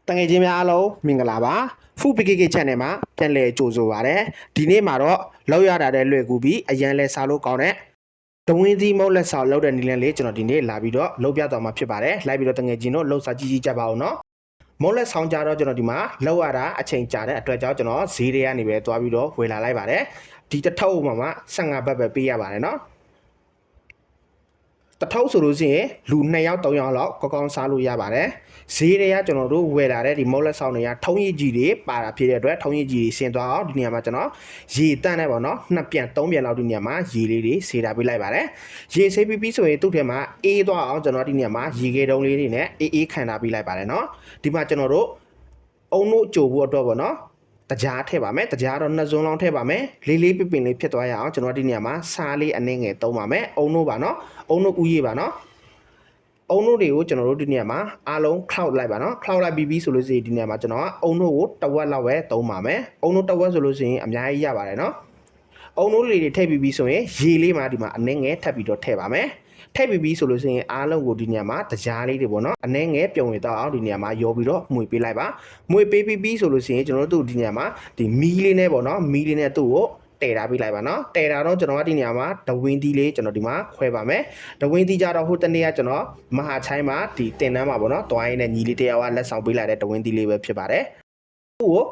တငယ်ချင်းများအားလုံးမင်္ဂလာပါဖူ PKK channel မှာပြန်လည်ကြိုဆိုပါရစေဒီနေ့မှာတော့လောက်ရတာတဲ့လွယ်ကူပြီးအရန်လဲစားလို့ကောင်းတဲ့တဝင်းသီးမုတ်လက်ဆောင်လောက်တဲ့နည်းလမ်းလေးကျွန်တော်ဒီနေ့လာပြီးတော့လုပ်ပြသွားမှာဖြစ်ပါတယ်လိုက်ပြီးတော့တငယ်ချင်းတို့လှုပ်စားကြည့်ကြပါဦးနော်မုတ်လက်ဆောင်ကြတော့ကျွန်တော်ဒီမှာလောက်ရတာအချိန်ကြာတဲ့အတွက်ကြောင့်ကျွန်တော်ဈေးတွေကနေပဲသွားပြီးတော့ဝယ်လာလိုက်ပါတယ်ဒီတစ်ထုပ်မှာ15ဘတ်ပဲပေးရပါတယ်နော်တထုပ်ဆိုလို့ရှိရင်လူ2ယောက်3ယောက်လောက်ကောင်းစားလို့ရပါတယ်ဈေးတွေကကျွန်တော်တို့ဝယ်လာတဲ့ဒီမုတ်လက်ဆောင်တွေကထုံးရည်ကြီးတွေပါတာဖြစ်တဲ့အတွက်ထုံးရည်ကြီးဆင်သွားအောင်ဒီနေရာမှာကျွန်တော်ရေတန့်နေပါတော့2ပြန်3ပြန်လောက်ဒီနေရာမှာရေလေးတွေဆေးတာပေးလိုက်ပါတယ်ရေဆေးပြီးဆိုရင်သူ့ထဲမှာအေးသွားအောင်ကျွန်တော်ဒီနေရာမှာရေခဲတုံးလေးတွေနဲ့အေးခံတာပေးလိုက်ပါတယ်နော်ဒီမှာကျွန်တော်တို့အုံတို့ကြိုဖို့အတွက်ပေါ့နော်တကြားထည့်ပါမယ်တကြားတော့2စုံလောက်ထည့်ပါမယ်လေးလေးပပင်လေးဖြစ်သွားရအောင်ကျွန်တော်ဒီနေရာမှာစားလေးအနှင်းငယ်သုံးပါမယ်အုံတို့ပါနော်အုံတို့ဥရေးပါနော်အုံတို့တွေကိုကျွန်တော်တို့ဒီနေရာမှာအားလုံး cloud လိုက်ပါနော် cloud လိုက်ပြီးဆိုလို့ရှိရင်ဒီနေရာမှာကျွန်တော်ကအုံတို့ကိုတဝက်လောက်ပဲသုံးပါမယ်အုံတို့တဝက်ဆိုလို့ရှိရင်အများကြီးရပါတယ်နော်အုံတို့လေးတွေထည့်ပြီးဆိုရင်ရေလေးမှာဒီမှာအနှင်းငယ်ထပ်ပြီးတော့ထည့်ပါမယ်ထည့်ပြီးဆိုလို့ရှိရင်အားလုံးကိုဒီနေရာမှာတကြားလေးတွေပေါ့နော်အနှဲငယ်ပြုံဝင်တော့အောင်ဒီနေရာမှာရောပြီးတော့မှွေပေးလိုက်ပါမှွေပေးပြီးဆိုလို့ရှိရင်ကျွန်တော်တို့ဒီနေရာမှာဒီမီးလေးနဲ့ပေါ့နော်မီးလေးနဲ့သူ့ကိုတဲတာပေးလိုက်ပါနော်တဲတာတော့ကျွန်တော်ကဒီနေရာမှာဒဝင်းသီးလေးကျွန်တော်ဒီမှာခွဲပါမယ်ဒဝင်းသီးကြတော့ဟိုတနေ့ကကျွန်တော်မဟာချိုင်းမှာဒီတင်တန်းမှာပေါ့နော်တွိုင်းနဲ့ညီလေးတယောက်ကလက်ဆောင်ပေးလိုက်တဲ့ဒဝင်းသီးလေးပဲဖြစ်ပါတယ်သူ့ကို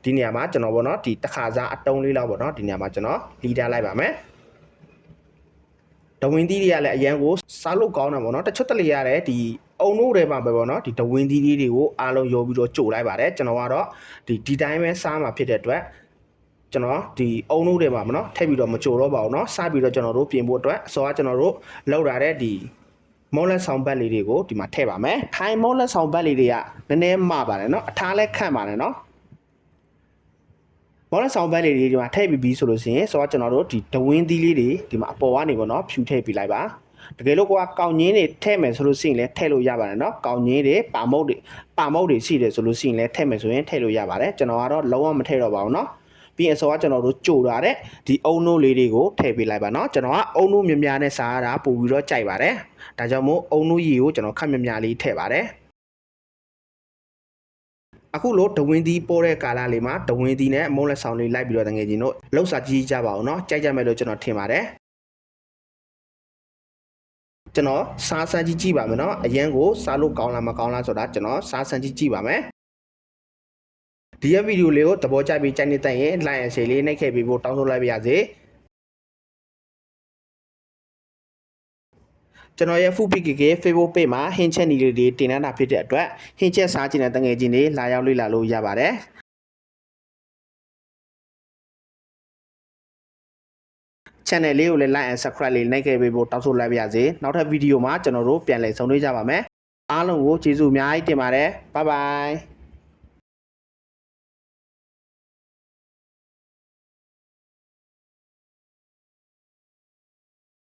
ဒီနေရာမှာကျွန်တော်ပေါ့နော်ဒီတစ်ခါစားအတုံးလေးလောက်ပေါ့နော်ဒီနေရာမှာကျွန်တော်လီတာလိုက်ပါမယ်ဒဝင်းသီးတွေကလည်းအရန်ကိုစားလို့ကောင်းတာပေါ့နော်တချို့တလေရတယ်ဒီအုံတို့တွေမှာပဲပေါ့နော်ဒီဒဝင်းသီးတွေကိုအားလုံးရောပြီးတော့ကြိုလိုက်ပါတယ်ကျွန်တော်ကတော့ဒီတိုင်းပဲစားမှာဖြစ်တဲ့အတွက်ကျွန်တော်ဒီအုံတို့တွေမှာပေါ့နော်ထည့်ပြီးတော့မကြိုတော့ပါဘူးเนาะစားပြီးတော့ကျွန်တော်တို့ပြင်ဖို့အတွက်အစောကကျွန်တော်တို့လောက်လာတဲ့ဒီမောလက်ဆောင်ဘက်လေးတွေကိုဒီမှာထည့်ပါမယ်ခိုင်မောလက်ဆောင်ဘက်လေးတွေကနည်းနည်းမှာပါတယ်เนาะအထားလဲခန့်ပါတယ်เนาะမောလက်ဆောင်ဘက်လေးတွေဒီမှာထည့်ပြီးဆိုလို့ရှိရင်ဆိုတော့ကျွန်တော်တို့ဒီဒဝင်းသီးလေးတွေဒီမှာအပေါ်ကနေပေါ့နော်ဖြူထည့်ပြီးလိုက်ပါတကယ်လို့ကောင်းငင်းတွေထည့်မယ်ဆိုလို့ရှိရင်လည်းထည့်လို့ရပါတယ်နော်ကောင်းငင်းတွေပါမုတ်တွေရှိတယ်ဆိုလို့ရှိရင်လည်းထည့်မယ်ဆိုရင်ထည့်လို့ရပါတယ်ကျွန်တော်ကတော့လုံးဝမထည့်တော့ပါဘူးနော်ပြီးရင်ဆိုတော့ကျွန်တော်တို့ကြိုထားတဲ့ဒီအုံနိုးလေးတွေကိုထည့်ပေးလိုက်ပါနော်ကျွန်တော်ကအုံနိုးမြများနဲ့စားရတာပို့ပြီးတော့ကြိုက်ပါတယ်ဒါကြောင့်မို့အုံနိုးရီကိုကျွန်တော်ခက်မြလေးထည့်ပါတယ်အခုလို့ဒဝင်းသီးပေါ်တဲ့ကာလလေးမှာဒဝင်းသီးနဲ့မုံလက်ဆောင်လေးလိုက်ပြီးတော့တကယ်ချင်းတို့လှုပ်စာကြည့်ကြပါအောင်เนาะကြိုက်ကြမယ်လို့ကျွန်တော်ထင်ပါတယ်ကျွန်တော်စားစမ်းကြည့်ပါမယ်เนาะအရန်ကိုစားလို့ကောင်းလားမကောင်းလားဆိုတာကျွန်တော်စားစမ်းကြည့်ပါမယ်ဒီဗီဒီယိုလေးကိုသဘောကျပြီးကြိုက်နေတဲ့ရင် like and share လေးနှိပ်ခဲ့ပြီးဖို့တောင်းဆိုလိုက်ပါရစေကျွန်တော်ရဲ့ Food PKK Facebook page မှာဟင်းချက်နီလေးတွေတင်ထားတာဖြစ်တဲ့အတွက်ဟင်းချက်စားခြင်းတဲ့တငယ်ချင်းတွေလာရောက်လေ့လာလို့ရပါတယ်channel လေးကိုလည်း like and subscribe လေးနှိပ်ခဲ့ပေးဖို့တောင်းဆိုလိုက်ပါရစေနောက်ထပ်ဗီဒီယိုမှာကျွန်တော်တို့ပြန်လည်ဆုံတွေ့ကြပါမယ်အားလုံးကိုကျေးဇူးအများကြီးတင်ပါတယ် bye bye